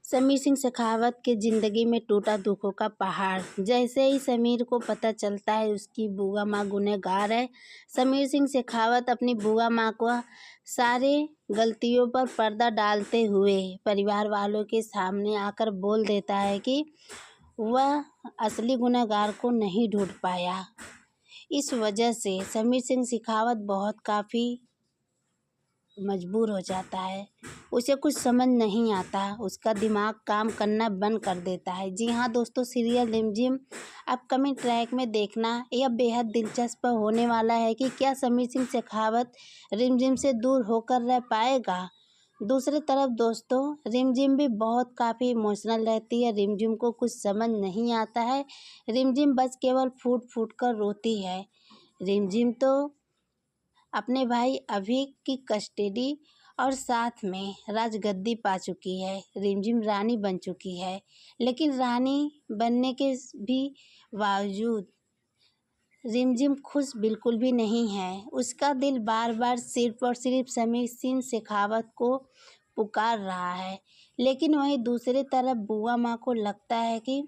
समीर सिंह शेखावत के ज़िंदगी में टूटा दुखों का पहाड़। जैसे ही समीर को पता चलता है उसकी बुआ माँ गुनहगार है, समीर सिंह शेखावत अपनी बुआ माँ को सारे गलतियों पर पर्दा डालते हुए परिवार वालों के सामने आकर बोल देता है कि वह असली गुनहगार को नहीं ढूंढ पाया। इस वजह से समीर सिंह शेखावत बहुत काफ़ी मजबूर हो जाता है। उसे कुछ समझ नहीं आता, उसका दिमाग काम करना बंद कर देता है। जी हाँ दोस्तों, सीरियल रिमझिम अपकमिंग ट्रैक में देखना यह बेहद दिलचस्प होने वाला है कि क्या समीर सिंह शेखावत रिमझिम से दूर होकर रह पाएगा। दूसरी तरफ दोस्तों, रिमझिम भी बहुत काफ़ी इमोशनल रहती है। रिमझिम को कुछ समझ नहीं आता है। रिमझिम बस केवल फूट फूट कर रोती है। रिमझिम तो अपने भाई अभी की कस्टडी और साथ में राजगद्दी पा चुकी है। रिमझिम रानी बन चुकी है, लेकिन रानी बनने के भी बावजूद रिमझिम खुश बिल्कुल भी नहीं है। उसका दिल बार बार सिर्फ और सिर्फ समीर सिंह शेखावत को पुकार रहा है। लेकिन वहीं दूसरी तरफ बुआ माँ को लगता है कि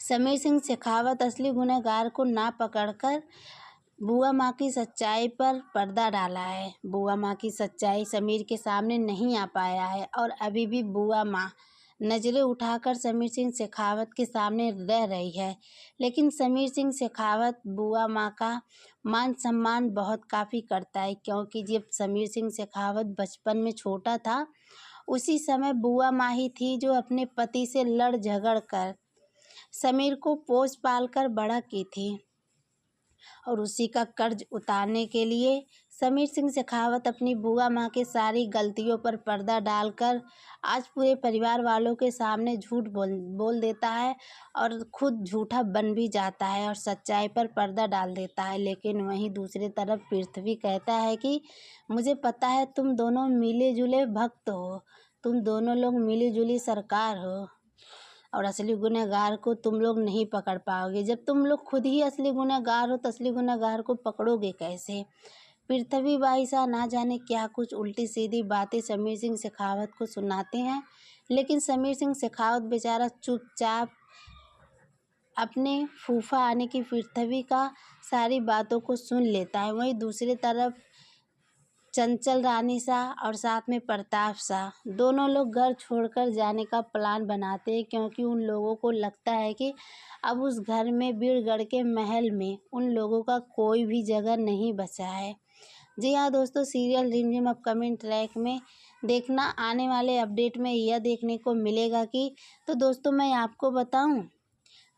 समीर सिंह शेखावत असली गुनहगार को ना पकड़कर बुआ माँ की सच्चाई पर पर्दा डाला है। बुआ माँ की सच्चाई समीर के सामने नहीं आ पाया है और अभी भी बुआ माँ नज़रें उठाकर समीर सिंह शेखावत के सामने रह रही है। लेकिन समीर सिंह शेखावत बुआ माँ का मान सम्मान बहुत काफ़ी करता है, क्योंकि जब समीर सिंह शेखावत बचपन में छोटा था उसी समय बुआ माँ ही थी जो अपने पति से लड़ झगड़ कर समीर को पोस पाल कर बड़ा की थी। और उसी का कर्ज उतारने के लिए समीर सिंह शेखावत अपनी बुआ माँ के सारी गलतियों पर पर्दा डालकर आज पूरे परिवार वालों के सामने झूठ बोल देता है और खुद झूठा बन भी जाता है और सच्चाई पर पर्दा डाल देता है। लेकिन वहीं दूसरी तरफ पृथ्वी कहता है कि मुझे पता है तुम दोनों मिले जुले भक्त हो, तुम दोनों लोग मिली जुली सरकार हो और असली गुनहगार को तुम लोग नहीं पकड़ पाओगे। जब तुम लोग खुद ही असली गुनहगार हो तो असली गुनहगार को पकड़ोगे कैसे। पृथ्वी भाई साहब ना जाने क्या कुछ उल्टी सीधी बातें समीर सिंह शेखावत को सुनाते हैं, लेकिन समीर सिंह शेखावत बेचारा चुपचाप अपने फूफा आने की पृथ्वी का सारी बातों को सुन लेता है। वहीं दूसरी तरफ चंचल रानी सा और साथ में प्रताप सा दोनों लोग घर छोड़कर जाने का प्लान बनाते हैं, क्योंकि उन लोगों को लगता है कि अब उस घर में बीरगढ़ के महल में उन लोगों का कोई भी जगह नहीं बचा है। जी हाँ दोस्तों, सीरियल रिमझिम अपकमिंग ट्रैक में देखना आने वाले अपडेट में यह देखने को मिलेगा कि तो दोस्तों मैं आपको बताऊं,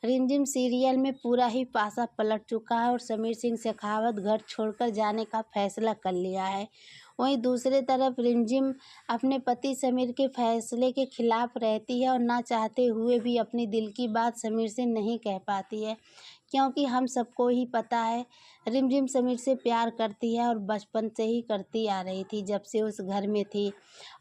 रिमझिम सीरियल में पूरा ही पासा पलट चुका है और समीर सिंह शेखावत घर छोड़कर जाने का फैसला कर लिया है। वहीं दूसरी तरफ रिमझिम अपने पति समीर के फैसले के खिलाफ रहती है और ना चाहते हुए भी अपनी दिल की बात समीर से नहीं कह पाती है, क्योंकि हम सबको ही पता है रिमझिम समीर से प्यार करती है और बचपन से ही करती आ रही थी जब से उस घर में थी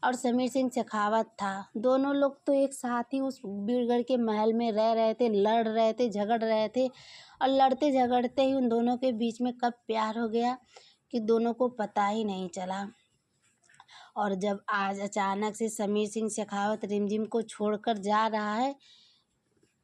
और समीर सिंह शेखावत था। दोनों लोग तो एक साथ ही उस बीरगढ़ के महल में रह रहे थे, लड़ रहे थे, झगड़ रहे थे और लड़ते झगड़ते ही उन दोनों के बीच में कब प्यार हो गया कि दोनों को पता ही नहीं चला। और जब आज अचानक से समीर सिंह शेखावत रिमझिम को छोड़कर जा रहा है,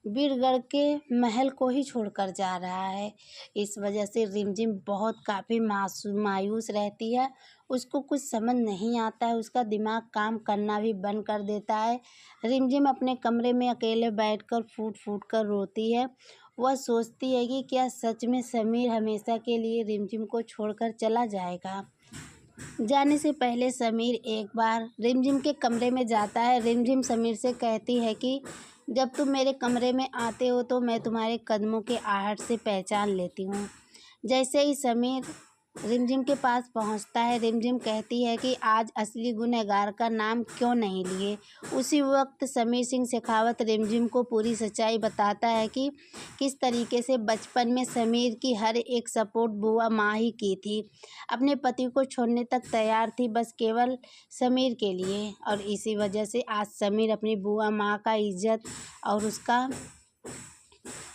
बीरगढ़ के महल को ही छोड़कर जा रहा है, इस वजह से रिमझिम बहुत काफ़ी मायूस रहती है। उसको कुछ समझ नहीं आता है, उसका दिमाग काम करना भी बंद कर देता है। रिमझिम अपने कमरे में अकेले बैठकर फूट फूट कर रोती है। वह सोचती है कि क्या सच में समीर हमेशा के लिए रिमझिम को छोड़कर चला जाएगा। जाने से पहले समीर एक बार रिमझिम के कमरे में जाता है। रिमझिम समीर से कहती है कि जब तुम मेरे कमरे में आते हो तो मैं तुम्हारे कदमों के आहट से पहचान लेती हूँ। जैसे ही समीर रिमझिम के पास पहुँचता है, रिमझिम कहती है कि आज असली गुनहगार का नाम क्यों नहीं लिए। उसी वक्त समीर सिंह शेखावत रिमझिम को पूरी सच्चाई बताता है कि किस तरीके से बचपन में समीर की हर एक सपोर्ट बुआ माँ ही की थी। अपने पति को छोड़ने तक तैयार थी बस केवल समीर के लिए, और इसी वजह से आज समीर अपनी बुआ माँ का इज्जत और उसका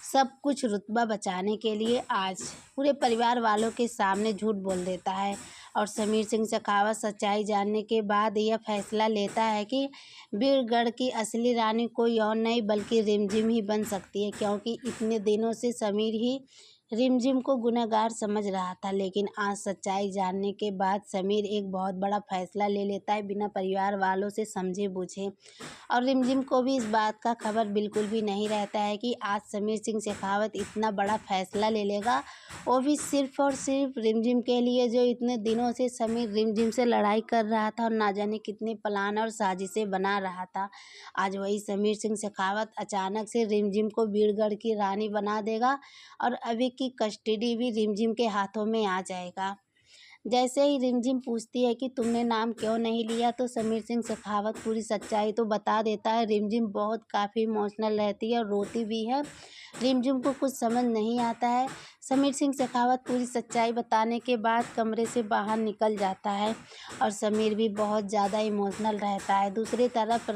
सब कुछ रुतबा बचाने के लिए आज पूरे परिवार वालों के सामने झूठ बोल देता है और समीर सिंह शेखावत सच्चाई जानने के बाद यह फैसला लेता है कि बीरगढ़ की असली रानी कोई और नहीं बल्कि रिमझिम ही बन सकती है, क्योंकि इतने दिनों से समीर ही रिमझिम को गुनहगार समझ रहा था। लेकिन आज सच्चाई जानने के बाद समीर एक बहुत बड़ा फैसला ले लेता है, बिना परिवार वालों से समझे बूझे। और रिमझिम को भी इस बात का खबर बिल्कुल भी नहीं रहता है कि आज समीर सिंह शेखावत इतना बड़ा फैसला ले लेगा, वो भी सिर्फ और सिर्फ रिमझिम के लिए, जो इतने दिनों से समीर रिमझिम से लड़ाई कर रहा था और ना जाने कितने प्लान और साजिशें बना रहा था। आज वही समीर सिंह शेखावत अचानक से रिमझिम को बीरगढ़ की रानी बना देगा और अभी की कस्टडी भी रिमझिम के हाथों में आ जाएगा। जैसे ही रिमझिम पूछती है कि तुमने नाम क्यों नहीं लिया, तो समीर सिंह शेखावत पूरी सच्चाई तो बता देता है। रिमझिम बहुत काफ़ी इमोशनल रहती है और रोती भी है। रिमझिम को कुछ समझ नहीं आता है। समीर सिंह शेखावत पूरी सच्चाई बताने के बाद कमरे से बाहर निकल जाता है और समीर भी बहुत ज़्यादा इमोशनल रहता है। दूसरी तरफ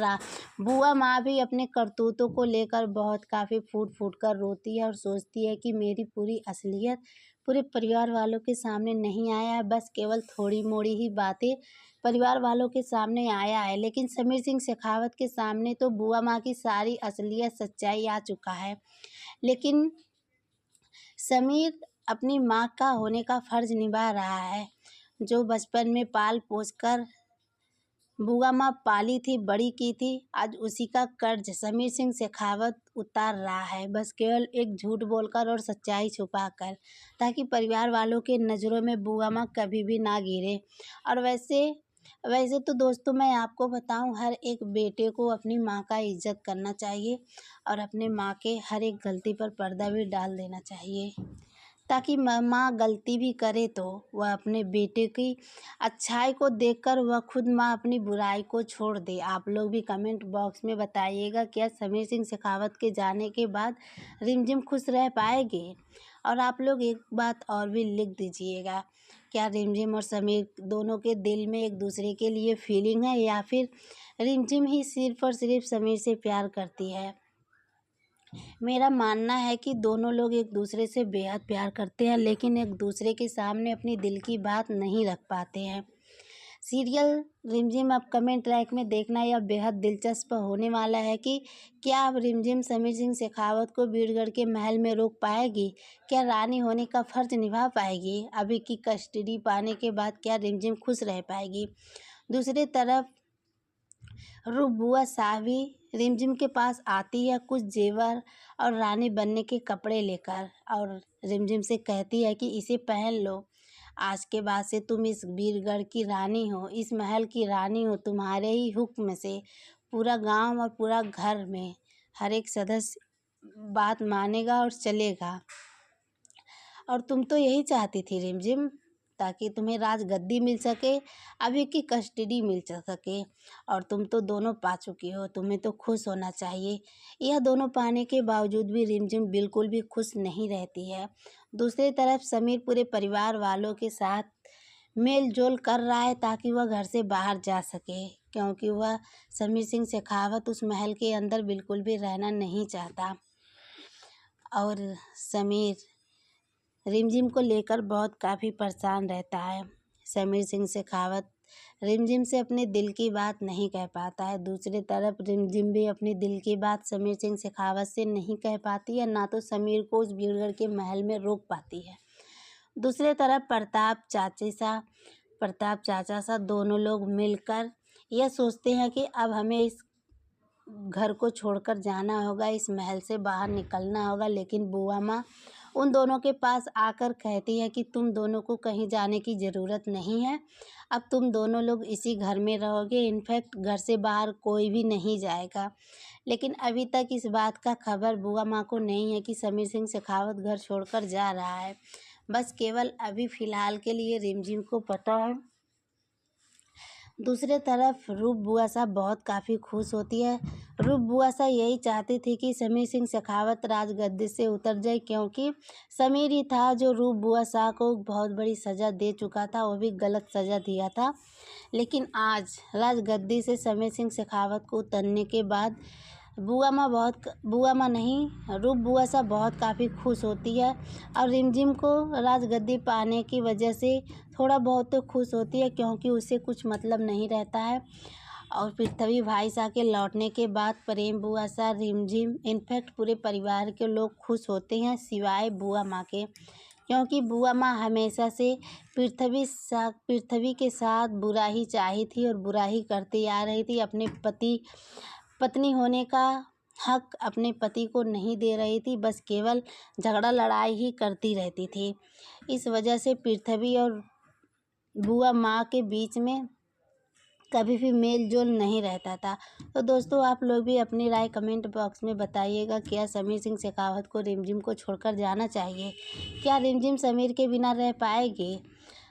बुआ माँ भी अपने करतूतों को लेकर बहुत काफ़ी फूट फूट कर रोती है और सोचती है कि मेरी पूरी असलियत पूरे परिवार वालों के सामने नहीं आया है, बस केवल थोड़ी मोड़ी ही बातें परिवार वालों के सामने आया है। लेकिन समीर सिंह शेखावत के सामने तो बुआ माँ की सारी असलियत सच्चाई आ चुका है। लेकिन समीर अपनी माँ का होने का फर्ज निभा रहा है, जो बचपन में पाल पोस कर बुआ माँ पाली थी, बड़ी की थी। आज उसी का कर्ज समीर सिंह शेखावत उतार रहा है, बस केवल एक झूठ बोलकर और सच्चाई छुपाकर, ताकि परिवार वालों के नज़रों में बुआ माँ कभी भी ना गिरे। और वैसे तो दोस्तों, मैं आपको बताऊं, हर एक बेटे को अपनी माँ का इज्जत करना चाहिए और अपने माँ के हर एक गलती पर पर्दा भी डाल देना चाहिए, ताकि माँ गलती भी करे तो वह अपने बेटे की अच्छाई को देखकर वह खुद माँ अपनी बुराई को छोड़ दे। आप लोग भी कमेंट बॉक्स में बताइएगा, क्या समीर सिंह शेखावत के जाने के बाद रिमझिम खुश रह पाएगी? और आप लोग एक बात और भी लिख दीजिएगा, क्या रिमझिम और समीर दोनों के दिल में एक दूसरे के लिए फीलिंग है, या फिर रिमझिम ही सिर्फ और सिर्फ समीर से प्यार करती है? मेरा मानना है कि दोनों लोग एक दूसरे से बेहद प्यार करते हैं, लेकिन एक दूसरे के सामने अपनी दिल की बात नहीं रख पाते हैं। सीरियल रिमझिम अब कमेंट ट्रैक में देखना यह बेहद दिलचस्प होने वाला है कि क्या अब रिमझिम समीर सिंह शेखावत को बीरगढ़ के महल में रोक पाएगी? क्या रानी होने का फर्ज निभा पाएगी? अभी की कस्टडी पाने के बाद क्या रिमझिम खुश रह पाएगी? दूसरी तरफ बुआ साहबी रिमझिम के पास आती है कुछ जेवर और रानी बनने के कपड़े लेकर, और रिमझिम से कहती है कि इसे पहन लो, आज के बाद से तुम इस बीरगढ़ की रानी हो, इस महल की रानी हो। तुम्हारे ही हुक्म से पूरा गांव और पूरा घर में हर एक सदस्य बात मानेगा और चलेगा। और तुम तो यही चाहती थी रिमझिम, ताकि तुम्हें राजगद्दी मिल सके, अभी की कस्टडी मिल सके, और तुम तो दोनों पा चुकी हो, तुम्हें तो खुश होना चाहिए। यह दोनों पाने के बावजूद भी रिमझिम बिल्कुल भी खुश नहीं रहती है। दूसरी तरफ समीर पूरे परिवार वालों के साथ मेल जोल कर रहा है, ताकि वह घर से बाहर जा सके, क्योंकि वह समीर सिंह शेखावत उस महल के अंदर बिल्कुल भी रहना नहीं चाहता। और समीर रिमझिम को लेकर बहुत काफ़ी परेशान रहता है। समीर सिंह शेखावत रिमझिम से अपने दिल की बात नहीं कह पाता है। दूसरी तरफ रिमझिम भी अपनी दिल की बात समीर सिंह शेखावत से नहीं कह पाती है, ना तो समीर को उस बीरगढ़ के महल में रोक पाती है। दूसरी तरफ प्रताप चाचा सा दोनों लोग मिलकर यह सोचते हैं कि अब हमें इस घर को छोड़कर जाना होगा, इस महल से बाहर निकलना होगा। लेकिन बुआ माँ उन दोनों के पास आकर कहती है कि तुम दोनों को कहीं जाने की ज़रूरत नहीं है, अब तुम दोनों लोग इसी घर में रहोगे, इनफैक्ट घर से बाहर कोई भी नहीं जाएगा। लेकिन अभी तक इस बात का खबर बुआ माँ को नहीं है कि समीर सिंह शेखावत घर छोड़कर जा रहा है, बस केवल अभी फ़िलहाल के लिए रिमझिम को पता है। दूसरी तरफ रूप बुआ साहब बहुत काफ़ी खुश होती है। रूप बुआ साहब यही चाहती थी कि समीर सिंह शेखावत राजगद्दी से उतर जाए, क्योंकि समीर ही था जो रूप बुआ साहब को बहुत बड़ी सज़ा दे चुका था, वो भी गलत सज़ा दिया था। लेकिन आज राजगद्दी से समीर सिंह शेखावत को उतरने के बाद बुआ माँ नहीं, रूप बुआ सा बहुत काफ़ी खुश होती है और रिमझिम को राजगद्दी पाने की वजह से थोड़ा बहुत तो खुश होती है, क्योंकि उसे कुछ मतलब नहीं रहता है। और पृथ्वी भाई साहब के लौटने के बाद प्रेम बुआ सा, रिमझिम, इनफैक्ट पूरे परिवार के लोग खुश होते हैं सिवाय बुआ माँ के, क्योंकि बुआ माँ हमेशा से पृथ्वी के साथ बुरा ही चाही थी और बुरा ही करती आ रही थी। अपने पत्नी होने का हक अपने पति को नहीं दे रही थी, बस केवल झगड़ा लड़ाई ही करती रहती थी। इस वजह से पृथ्वी और बुआ माँ के बीच में कभी भी मेल जोल नहीं रहता था। तो दोस्तों, आप लोग भी अपनी राय कमेंट बॉक्स में बताइएगा, क्या समीर सिंह शेखावत को रिमझिम को छोड़कर जाना चाहिए? क्या रिमझिम समीर के बिना रह पाएगी?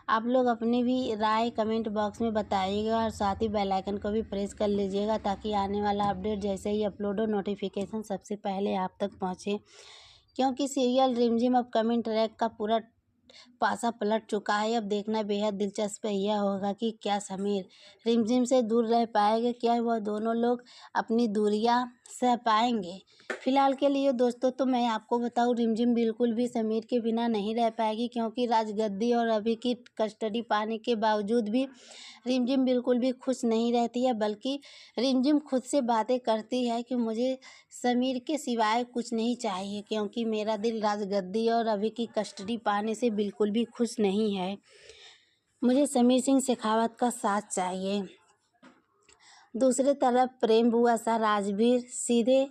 आप लोग अपनी भी राय कमेंट बॉक्स में बताइएगा और साथ ही बेल आइकन को भी प्रेस कर लीजिएगा, ताकि आने वाला अपडेट जैसे ही अपलोड हो नोटिफिकेशन सबसे पहले आप तक पहुँचे। क्योंकि सीरियल रिमझिम अपकमिंग ट्रैक का पूरा पासा पलट चुका है। अब देखना बेहद दिलचस्प यह होगा कि क्या समीर रिमझिम से दूर रह पाएंगे, क्या वह दोनों लोग अपनी दूरियां सह पाएंगे। फिलहाल के लिए दोस्तों, तो मैं आपको बताऊं, रिमझिम बिल्कुल भी समीर के बिना नहीं रह पाएगी, क्योंकि राजगद्दी और अभी की कस्टडी पाने के बावजूद भी रिमझिम बिल्कुल भी खुश नहीं रहती है, बल्कि रिमझिम खुद से बातें करती है कि मुझे समीर के सिवाय कुछ नहीं चाहिए, क्योंकि मेरा दिल राजगद्दी और अभी की कस्टडी पाने से बिल्कुल भी खुश नहीं है। मुझे समीर सिंह शेखावत का साथ चाहिए। दूसरी तरफ प्रेम बुआ सा राजवीर सीधे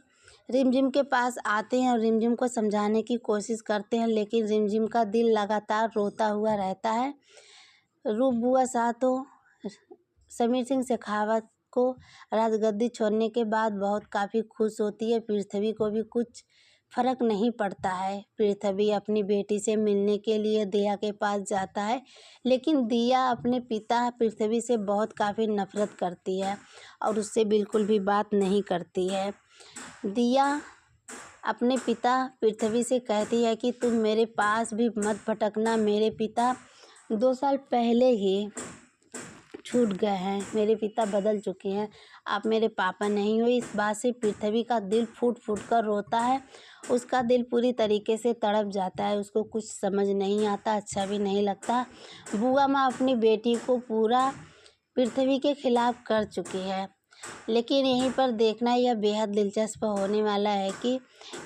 रिमझिम के पास आते हैं और रिमझिम को समझाने की कोशिश करते हैं, लेकिन रिमझिम का दिल लगातार रोता हुआ रहता है। रूप बुआ सा तो समीर सिंह शेखावत को राजगद्दी छोड़ने के बाद बहुत काफ़ी खुश होती है। पृथ्वी को भी कुछ फर्क नहीं पड़ता है। पृथ्वी अपनी बेटी से मिलने के लिए दिया के पास जाता है, लेकिन दिया अपने पिता पृथ्वी से बहुत काफ़ी नफरत करती है और उससे बिल्कुल भी बात नहीं करती है। दिया अपने पिता पृथ्वी से कहती है कि तुम मेरे पास भी मत भटकना, मेरे पिता 2 साल पहले ही छूट गए हैं, मेरे पिता बदल चुके हैं, आप मेरे पापा नहीं हो। इस बात से पृथ्वी का दिल फूट फूट कर रोता है। उसका दिल पूरी तरीके से तड़प जाता है, उसको कुछ समझ नहीं आता, अच्छा भी नहीं लगता। बुआ माँ अपनी बेटी को पूरा पृथ्वी के खिलाफ कर चुकी है, लेकिन यहीं पर देखना यह बेहद दिलचस्प होने वाला है कि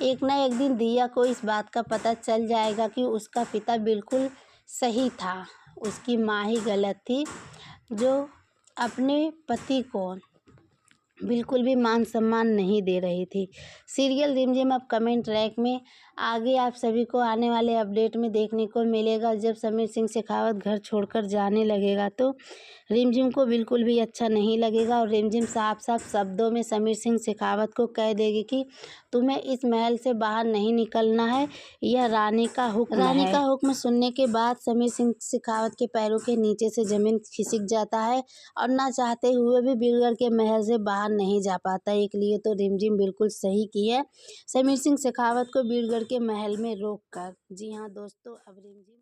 एक ना एक दिन दिया को इस बात का पता चल जाएगा कि उसका पिता बिल्कुल सही था, उसकी माँ ही गलत थी, जो अपने पति को बिल्कुल भी मान सम्मान नहीं दे रही थी। सीरियल रिमझिम अपकमिंग ट्रैक में आगे आप सभी को आने वाले अपडेट में देखने को मिलेगा। जब समीर सिंह शेखावत घर छोड़कर जाने लगेगा तो रिमझिम को बिल्कुल भी अच्छा नहीं लगेगा और रिमझिम साफ साफ शब्दों में समीर सिंह शेखावत को कह देगी कि तुम्हें इस महल से बाहर नहीं निकलना है, यह रानी का हुक्म है। रानी का हुक्म सुनने के बाद समीर सिंह शेखावत के पैरों के नीचे से जमीन खिसक जाता है और ना चाहते हुए भी बीरगढ़ के महल से बाहर नहीं जा पाता। एक लिए तो रिमझिम बिल्कुल सही की है समीर सिंह शेखावत को बीरगढ़ के महल में रोक कर। जी हाँ दोस्तों, अब रिमझिम